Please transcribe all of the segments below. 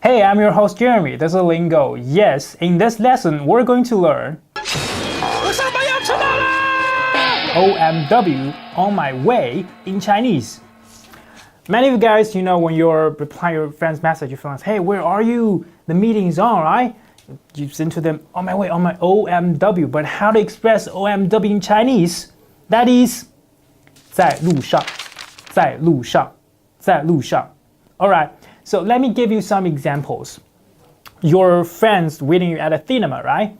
Hey, I'm your host Jeremy. This is Lingo. Yes, in this lesson, we're going to learn OMW, on my way, in Chinese. Many of you guys, when you're replying your friend's message, you feel like, hey, where are you? The meeting's on, right? You send to them, on my way, on my OMW. But how to express OMW in Chinese? That is 在路上,在路上,在路上. Alright, so let me give you some examples. Your friend's waiting you at a cinema, right?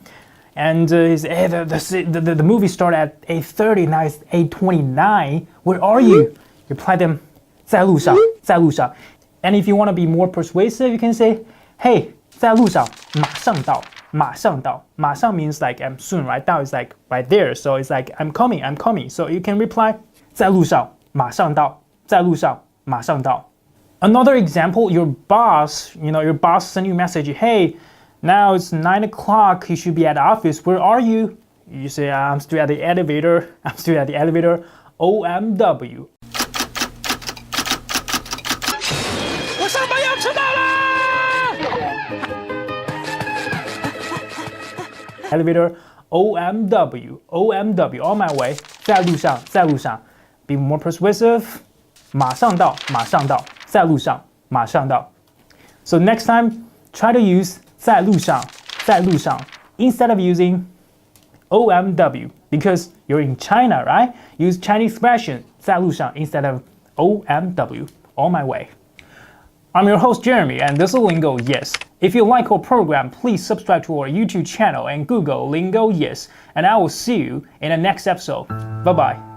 And hey, the movie started at 8:30, now it's 8:29. Where are you? You reply them, 在路上,在路上. And if you want to be more persuasive, you can say, hey, 在路上,马上到,马上到. 马上 means like I'm soon, right? Now it's like right there. So it's like I'm coming, I'm coming. So you can reply, 在路上,马上到,在路上,马上到. Another example, your boss send you a message, hey, now it's 9 o'clock, you should be at the office, where are you? You say, I'm still at the elevator, OMW. 我上班要迟到了 Elevator, OMW, on my way, 在路上, 在路上. Be more persuasive, 马上到, 马上到. 在路上,马上到. So next time, try to use 在路上,在路上 instead of using OMW because you're in China, right? Use Chinese expression 在路上 instead of OMW, on my way. I'm your host Jeremy and this is Lingo Yes. If you like our program, please subscribe to our YouTube channel and Google Lingo Yes. And I will see you in the next episode. Bye-bye.